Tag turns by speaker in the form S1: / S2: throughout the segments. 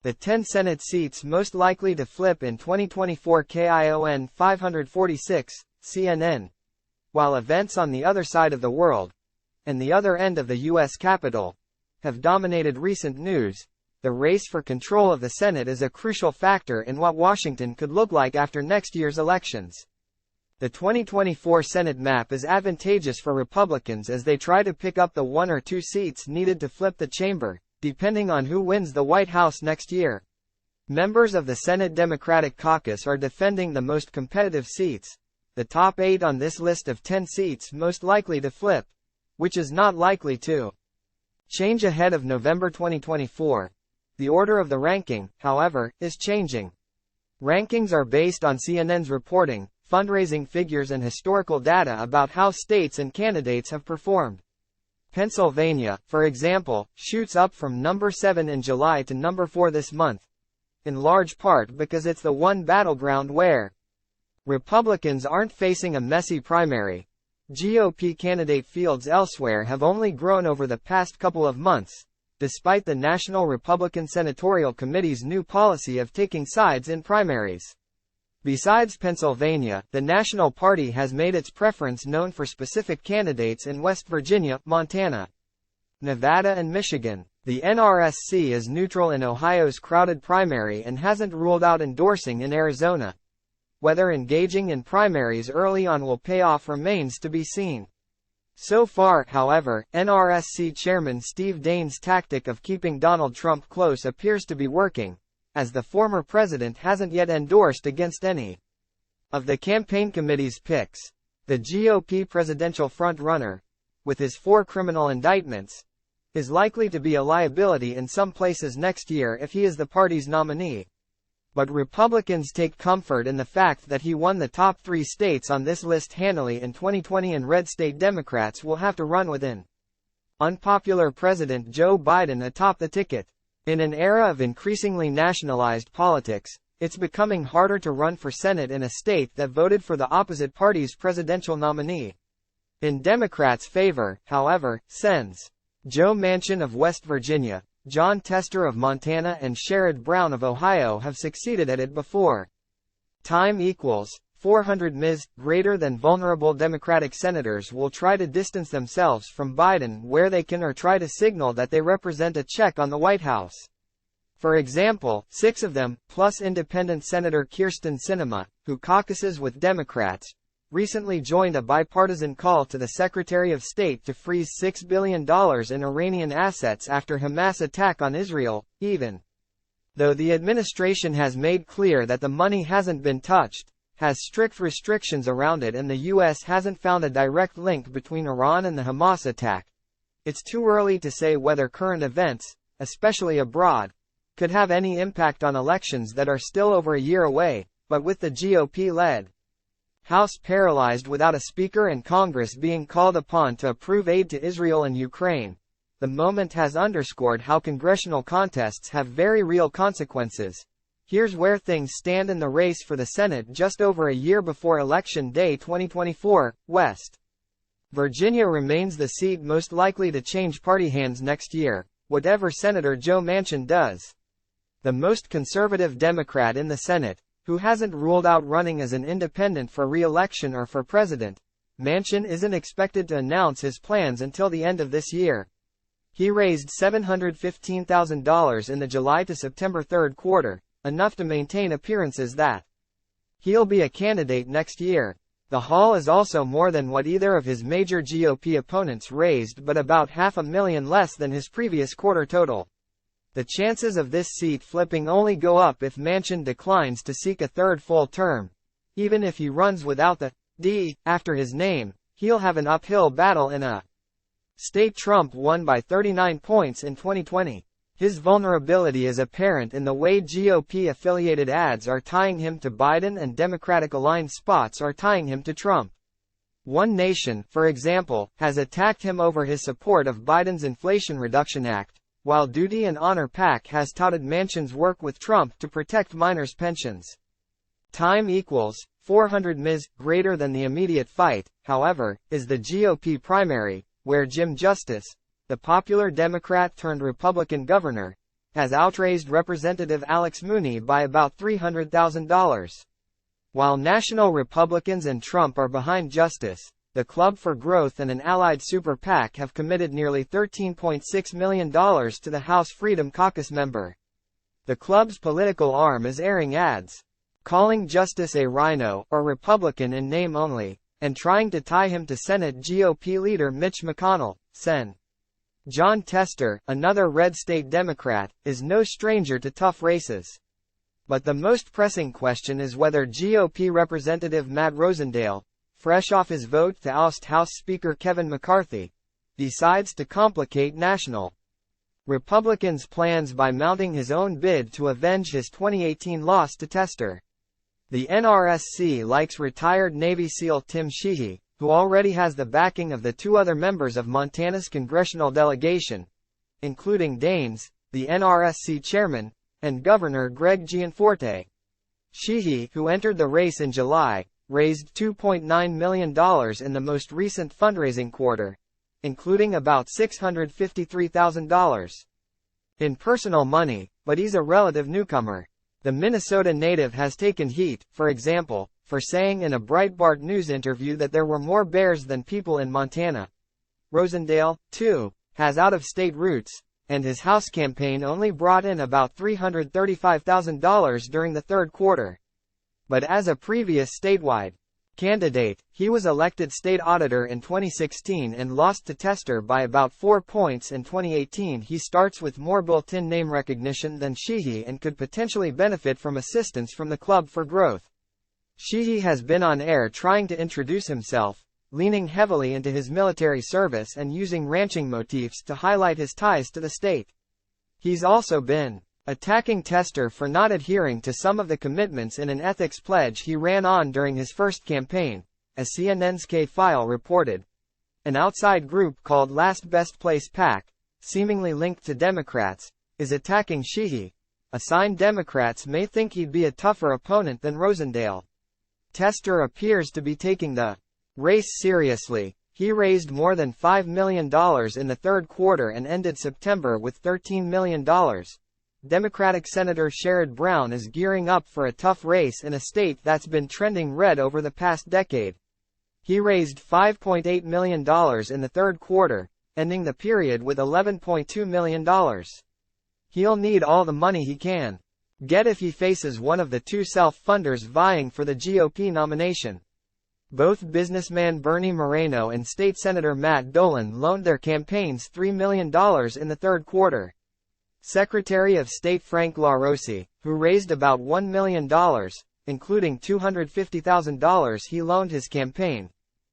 S1: The 10 Senate seats most likely to flip in 2024. KION546, CNN. While events on the other side of the world, and the other end of the U.S. Capitol, have dominated recent news, the race for control of the Senate is a crucial factor in what Washington could look like after next year's elections. The 2024 Senate map is advantageous for Republicans as they try to pick up the 1 or 2 seats needed to flip the chamber, depending on who wins the White House next year. Members of the Senate Democratic Caucus are defending the most competitive seats, the top 8 on this list of 10 seats most likely to flip, which is not likely to change ahead of November 2024. The order of the ranking, however, is changing. Rankings are based on CNN's reporting, fundraising figures and historical data about how states and candidates have performed. Pennsylvania, for example, shoots up from number 7 in July to number 4 this month, in large part because it's the one battleground where Republicans aren't facing a messy primary. GOP candidate fields elsewhere have only grown over the past couple of months, despite the National Republican Senatorial Committee's new policy of taking sides in primaries. Besides Pennsylvania, the National Party has made its preference known for specific candidates in West Virginia, Montana, Nevada and Michigan. The NRSC is neutral in Ohio's crowded primary and hasn't ruled out endorsing in Arizona. Whether engaging in primaries early on will pay off remains to be seen. So far, however, NRSC Chairman Steve Daines' tactic of keeping Donald Trump close appears to be working, as the former president hasn't yet endorsed against any of the campaign committee's picks. The GOP presidential front-runner, with his 4 criminal indictments, is likely to be a liability in some places next year if he is the party's nominee. But Republicans take comfort in the fact that he won the top 3 states on this list handily in 2020, and red state Democrats will have to run with an unpopular President Joe Biden atop the ticket. In an era of increasingly nationalized politics, it's becoming harder to run for Senate in a state that voted for the opposite party's presidential nominee. In Democrats' favor, however, Sens. Joe Manchin of West Virginia, John Tester of Montana and Sherrod Brown of Ohio have succeeded at it before. Time equals 400 Ms. Greater than vulnerable Democratic senators will try to distance themselves from Biden where they can, or try to signal that they represent a check on the White House. For example, 6 of them, plus independent Senator Kyrsten Sinema, who caucuses with Democrats, recently joined a bipartisan call to the Secretary of State to freeze $6 billion in Iranian assets after Hamas attack on Israel, even though the administration has made clear that the money hasn't been touched, has strict restrictions around it, and the U.S. hasn't found a direct link between Iran and the Hamas attack. It's too early to say whether current events, especially abroad, could have any impact on elections that are still over a year away, but with the GOP-led House paralyzed without a speaker and Congress being called upon to approve aid to Israel and Ukraine, the moment has underscored how congressional contests have very real consequences. Here's where things stand in the race for the Senate just over a year before Election Day 2024. West Virginia remains the seat most likely to change party hands next year, whatever Senator Joe Manchin does. The most conservative Democrat in the Senate, who hasn't ruled out running as an independent for re-election or for president, Manchin isn't expected to announce his plans until the end of this year. He raised $715,000 in the July to September third quarter, enough to maintain appearances that he'll be a candidate next year. The haul is also more than what either of his major GOP opponents raised, but about $500,000 less than his previous quarter total. The chances of this seat flipping only go up if Manchin declines to seek a third full term. Even if he runs without the D after his name, he'll have an uphill battle in a state Trump won by 39 points in 2020. His vulnerability is apparent in the way GOP-affiliated ads are tying him to Biden and Democratic-aligned spots are tying him to Trump. One Nation, for example, has attacked him over his support of Biden's Inflation Reduction Act, while Duty and Honor PAC has touted Manchin's work with Trump to protect minors' pensions. Time equals 400 Ms. Greater than the immediate fight, however, is the GOP primary, where Jim Justice, the popular Democrat-turned-Republican governor, has outraised Representative Alex Mooney by about $300,000. While national Republicans and Trump are behind Justice, the Club for Growth and an allied super PAC have committed nearly $13.6 million to the House Freedom Caucus member. The club's political arm is airing ads, calling Justice a rhino, or Republican in name only, and trying to tie him to Senate GOP leader Mitch McConnell. Sen. Jon Tester, another red state Democrat, is no stranger to tough races. But the most pressing question is whether GOP Representative Matt Rosendale, fresh off his vote to oust House Speaker Kevin McCarthy, decides to complicate national Republicans' plans by mounting his own bid to avenge his 2018 loss to Tester. The NRSC likes retired Navy SEAL Tim Sheehy, who already has the backing of the two other members of Montana's congressional delegation, including Daines, the NRSC chairman, and Governor Greg Gianforte. Sheehy, who entered the race in July, raised $2.9 million in the most recent fundraising quarter, including about $653,000 in personal money, but he's a relative newcomer. The Minnesota native has taken heat, for example, for saying in a Breitbart News interview that there were more bears than people in Montana. Rosendale, too, has out-of-state roots, and his House campaign only brought in about $335,000 during the third quarter. But as a previous statewide candidate, he was elected state auditor in 2016 and lost to Tester by about 4 points in 2018. He starts with more built-in name recognition than Sheehy and could potentially benefit from assistance from the Club for Growth. Sheehy has been on air trying to introduce himself, leaning heavily into his military service and using ranching motifs to highlight his ties to the state. He's also been attacking Tester for not adhering to some of the commitments in an ethics pledge he ran on during his first campaign, as CNN's K-File reported. An outside group called Last Best Place PAC, seemingly linked to Democrats, is attacking Sheehy. Assigned Democrats may think he'd be a tougher opponent than Rosendale. Tester appears to be taking the race seriously. He raised more than $5 million in the third quarter and ended September with $13 million. Democratic Senator Sherrod Brown is gearing up for a tough race in a state that's been trending red over the past decade. He raised $5.8 million in the third quarter, ending the period with $11.2 million. He'll need all the money he can get if he faces one of the two self-funders vying for the GOP nomination. Both businessman Bernie Moreno and State Senator Matt Dolan loaned their campaigns $3 million in the third quarter. Secretary of State Frank LaRossi, who raised about $1 million, including $250,000 he loaned his campaign,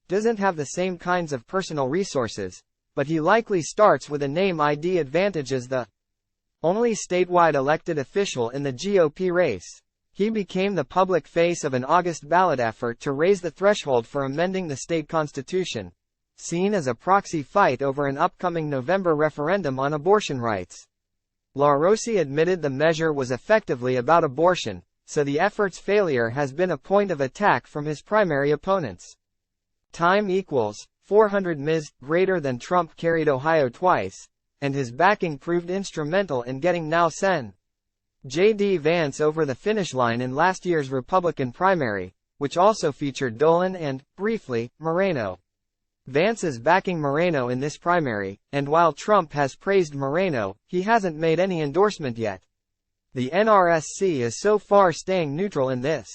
S1: doesn't have the same kinds of personal resources, but he likely starts with a name ID advantage as the only statewide elected official in the GOP race. He became the public face of an August ballot effort to raise the threshold for amending the state constitution, seen as a proxy fight over an upcoming November referendum on abortion rights. LaRossi admitted the measure was effectively about abortion, so the effort's failure has been a point of attack from his primary opponents. Time equals 400 Ms. greater than Trump carried Ohio twice, and his backing proved instrumental in getting now Sen. J.D. Vance over the finish line in last year's Republican primary, which also featured Dolan and, briefly, Moreno. Vance is backing Moreno in this primary, and while Trump has praised Moreno, he hasn't made any endorsement yet. The NRSC is so far staying neutral in this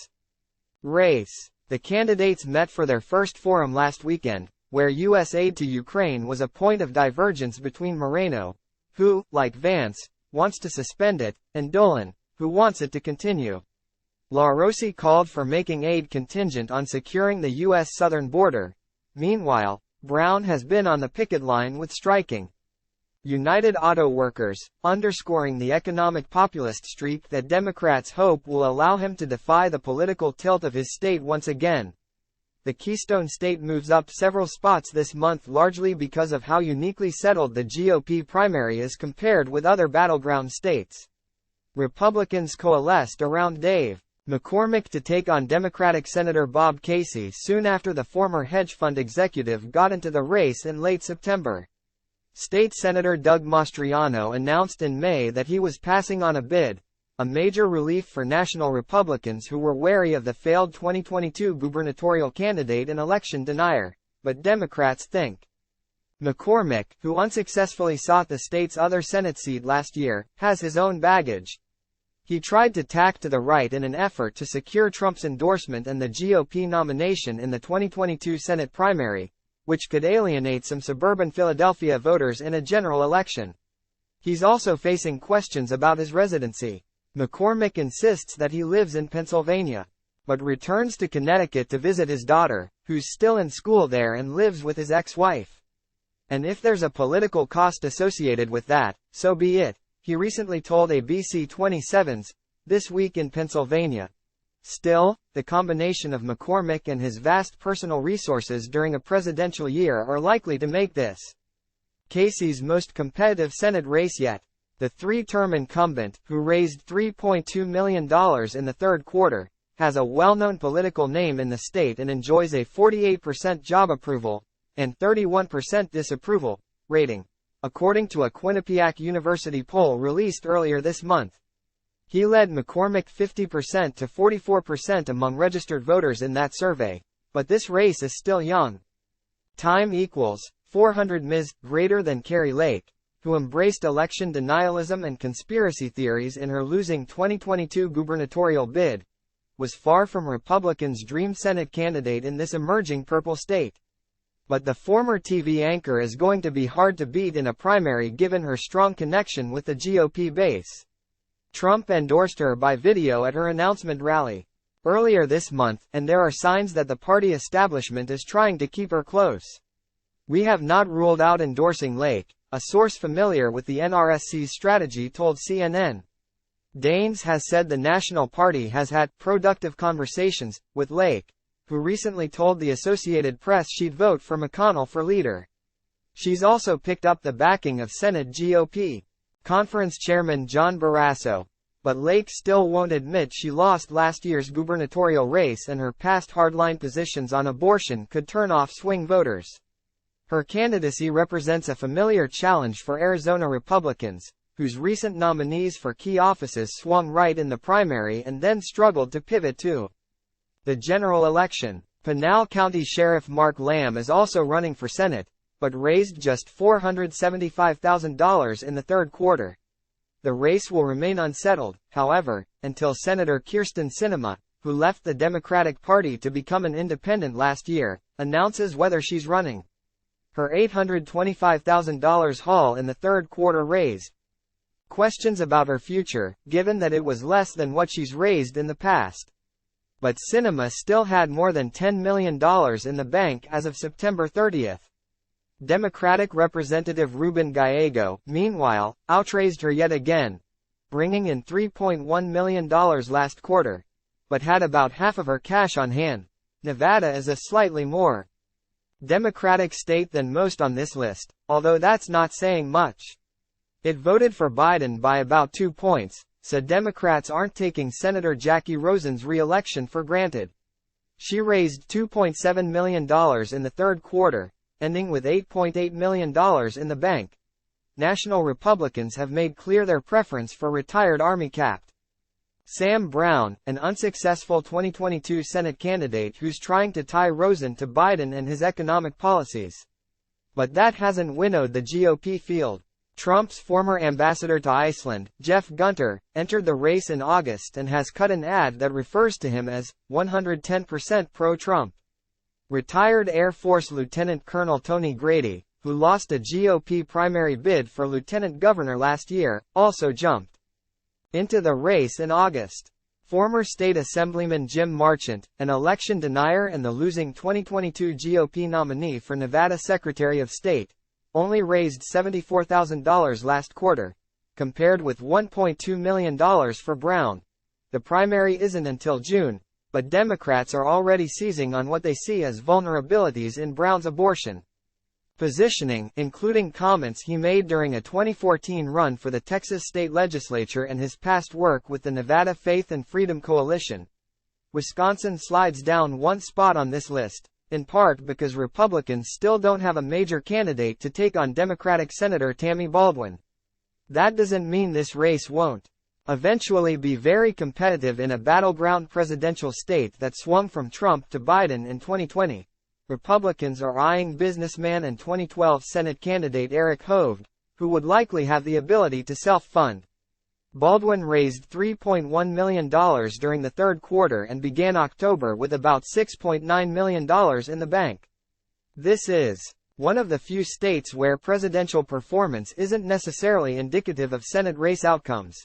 S1: race. The candidates met for their first forum last weekend, where U.S. aid to Ukraine was a point of divergence between Moreno, who, like Vance, wants to suspend it, and Dolan, who wants it to continue. LaRossi called for making aid contingent on securing the U.S. southern border. Meanwhile, Brown has been on the picket line with striking United Auto Workers, underscoring the economic populist streak that Democrats hope will allow him to defy the political tilt of his state once again. The Keystone State moves up several spots this month largely because of how uniquely settled the GOP primary is compared with other battleground states. Republicans coalesced around Dave McCormick to take on Democratic Senator Bob Casey soon after the former hedge fund executive got into the race in late September. State Senator Doug Mastriano announced in May that he was passing on a bid, a major relief for national Republicans who were wary of the failed 2022 gubernatorial candidate and election denier, but Democrats think. McCormick, who unsuccessfully sought the state's other Senate seat last year, has his own baggage. He tried to tack to the right in an effort to secure Trump's endorsement and the GOP nomination in the 2022 Senate primary, which could alienate some suburban Philadelphia voters in a general election. He's also facing questions about his residency. McCormick insists that he lives in Pennsylvania, but returns to Connecticut to visit his daughter, who's still in school there and lives with his ex-wife. And if there's a political cost associated with that, so be it, he recently told ABC 27's This Week in Pennsylvania. Still, the combination of McCormick and his vast personal resources during a presidential year are likely to make this Casey's most competitive Senate race yet. The three-term incumbent, who raised $3.2 million in the third quarter, has a well-known political name in the state and enjoys a 48% job approval and 31% disapproval rating, according to a Quinnipiac University poll released earlier this month. He led McCormick 50% to 44% among registered voters in that survey, but this race is still young. Time equals 400 Ms. greater than Kari Lake, who embraced election denialism and conspiracy theories in her losing 2022 gubernatorial bid, was far from Republicans' dream Senate candidate in this emerging purple state. But the former TV anchor is going to be hard to beat in a primary given her strong connection with the GOP base. Trump endorsed her by video at her announcement rally earlier this month, and there are signs that the party establishment is trying to keep her close. We have not ruled out endorsing Lake, a source familiar with the NRSC's strategy told CNN. Daines has said the National Party has had productive conversations with Lake, who recently told the Associated Press she'd vote for McConnell for leader. She's also picked up the backing of Senate GOP Conference Chairman John Barrasso, but Lake still won't admit she lost last year's gubernatorial race, and her past hardline positions on abortion could turn off swing voters. Her candidacy represents a familiar challenge for Arizona Republicans, whose recent nominees for key offices swung right in the primary and then struggled to pivot to the general election. Pinal County Sheriff Mark Lamb is also running for Senate, but raised just $475,000 in the third quarter. The race will remain unsettled, however, until Senator Kyrsten Sinema, who left the Democratic Party to become an independent last year, announces whether she's running. Her $825,000 haul in the third quarter raised questions about her future, given that it was less than what she's raised in the past. But Sinema still had more than $10 million in the bank as of September 30. Democratic Representative Ruben Gallego, meanwhile, outraised her yet again, bringing in $3.1 million last quarter, but had about half of her cash on hand. Nevada is a slightly more Democratic state than most on this list, although that's not saying much. It voted for Biden by about 2 points, so Democrats aren't taking Senator Jackie Rosen's re-election for granted. She raised $2.7 million in the third quarter, ending with $8.8 million in the bank. National Republicans have made clear their preference for retired Army Capt. Sam Brown, an unsuccessful 2022 Senate candidate who's trying to tie Rosen to Biden and his economic policies. But that hasn't winnowed the GOP field. Trump's former ambassador to Iceland, Jeff Gunter, entered the race in August and has cut an ad that refers to him as 110% pro-Trump. Retired Air Force Lieutenant Colonel Tony Grady, who lost a GOP primary bid for lieutenant governor last year, also jumped into the race in August. Former state assemblyman Jim Marchant, an election denier and the losing 2022 GOP nominee for Nevada Secretary of State, only raised $74,000 last quarter, compared with $1.2 million for Brown. The primary isn't until June, but Democrats are already seizing on what they see as vulnerabilities in Brown's abortion positioning, including comments he made during a 2014 run for the Texas state legislature and his past work with the Nevada Faith and Freedom Coalition. Wisconsin slides down one spot on this list, in part because Republicans still don't have a major candidate to take on Democratic Senator Tammy Baldwin. That doesn't mean this race won't eventually be very competitive in a battleground presidential state that swung from Trump to Biden in 2020. Republicans are eyeing businessman and 2012 Senate candidate Eric Hovde, who would likely have the ability to self-fund. Baldwin raised $3.1 million during the third quarter and began October with about $6.9 million in the bank. This is one of the few states where presidential performance isn't necessarily indicative of Senate race outcomes.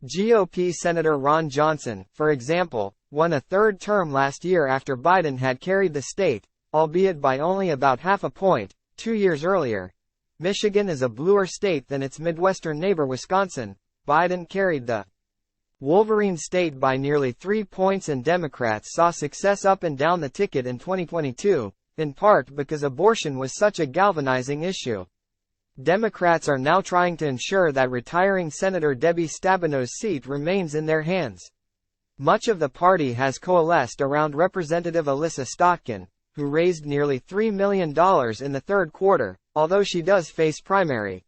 S1: GOP Senator Ron Johnson, for example, won a third term last year after Biden had carried the state, albeit by only about half a point, 2 years earlier. Michigan is a bluer state than its Midwestern neighbor Wisconsin. Biden carried the Wolverine state by nearly 3 points, and Democrats saw success up and down the ticket in 2022, in part because abortion was such a galvanizing issue. Democrats are now trying to ensure that retiring Senator Debbie Stabinov's seat remains in their hands. Much of the party has coalesced around Representative Alyssa Stotkin, who raised nearly $3 million in the third quarter, although she does face primary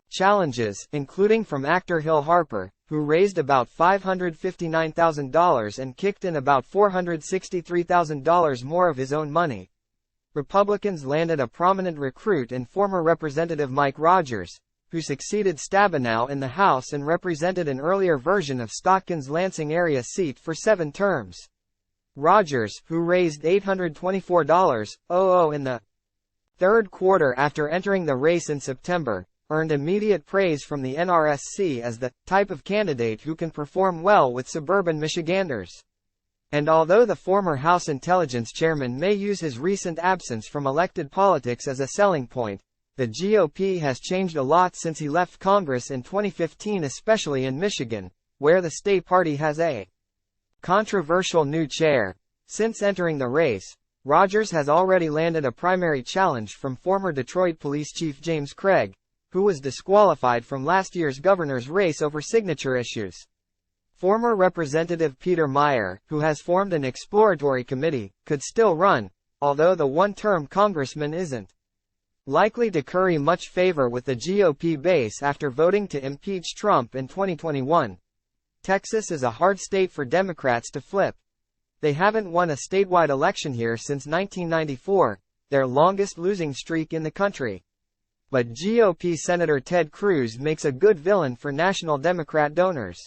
S1: challenges, including from actor Hill Harper, who raised about $559,000 and kicked in about $463,000 more of his own money. Republicans landed a prominent recruit in former Representative Mike Rogers, who succeeded Stabenow in the House and represented an earlier version of Stotkin's Lansing area seat for 7 terms. Rogers, who raised $824,000 in the third quarter after entering the race in September, earned immediate praise from the NRSC as the type of candidate who can perform well with suburban Michiganders. And although the former House Intelligence Chairman may use his recent absence from elected politics as a selling point, the GOP has changed a lot since he left Congress in 2015, especially in Michigan, where the state party has a controversial new chair. Since entering the race, Rogers has already landed a primary challenge from former Detroit Police Chief James Craig, who was disqualified from last year's governor's race over signature issues. Former Representative Peter Meyer, who has formed an exploratory committee, could still run, although the one-term congressman isn't likely to curry much favor with the GOP base after voting to impeach Trump in 2021. Texas is a hard state for Democrats to flip. They haven't won a statewide election here since 1994, their longest losing streak in the country. But GOP Senator Ted Cruz makes a good villain for national Democrat donors.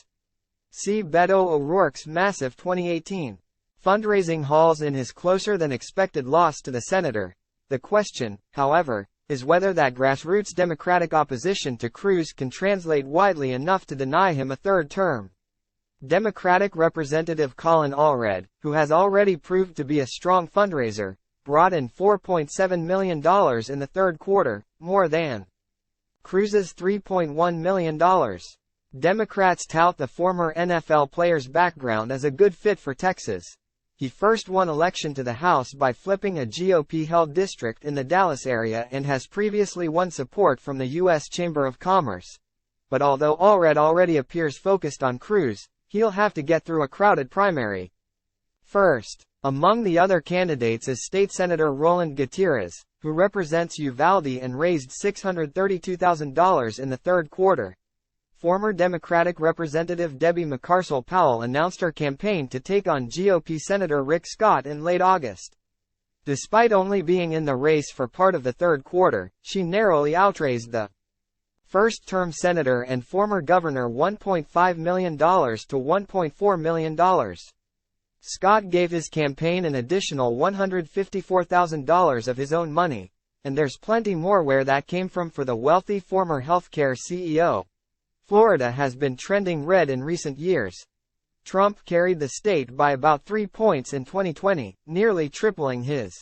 S1: See Beto O'Rourke's massive 2018 fundraising hauls in his closer-than-expected loss to the senator. The question, however, is whether that grassroots Democratic opposition to Cruz can translate widely enough to deny him a third term. Democratic Representative Colin Allred, who has already proved to be a strong fundraiser, brought in $4.7 million in the third quarter, more than Cruz's $3.1 million. Democrats tout the former NFL player's background as a good fit for Texas. He first won election to the House by flipping a GOP-held district in the Dallas area and has previously won support from the U.S. Chamber of Commerce. But although Allred already appears focused on Cruz, he'll have to get through a crowded primary. First among the other candidates is State Senator Roland Gutierrez, who represents Uvalde and raised $632,000 in the third quarter. Former Democratic Representative Debbie McCarcel-Powell announced her campaign to take on GOP Senator Rick Scott in late August. Despite only being in the race for part of the third quarter, she narrowly outraised the first-term senator and former governor $1.5 million to $1.4 million. Scott gave his campaign an additional $154,000 of his own money, and there's plenty more where that came from for the wealthy former healthcare CEO. Florida has been trending red in recent years. Trump carried the state by about 3 points in 2020, nearly tripling his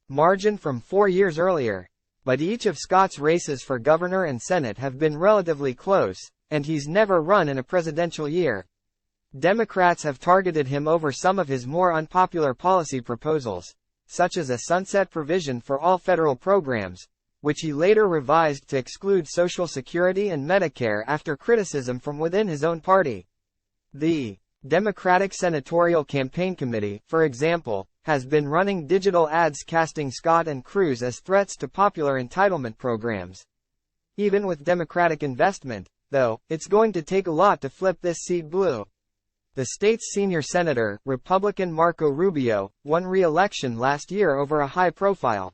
S1: margin from 4 years earlier. But each of Scott's races for governor and Senate have been relatively close, and he's never run in a presidential year. Democrats have targeted him over some of his more unpopular policy proposals, such as a sunset provision for all federal programs, which he later revised to exclude Social Security and Medicare after criticism from within his own party. The Democratic Senatorial Campaign Committee, for example, has been running digital ads casting Scott and Cruz as threats to popular entitlement programs. Even with Democratic investment, though, it's going to take a lot to flip this seat blue. The state's senior senator, Republican Marco Rubio, won re-election last year over a high-profile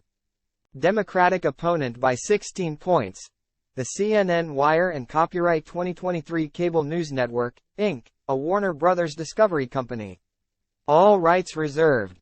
S1: Democratic opponent by 16 points. The CNN Wire and Copyright 2023 Cable News Network, Inc., a Warner Brothers Discovery company. All rights reserved.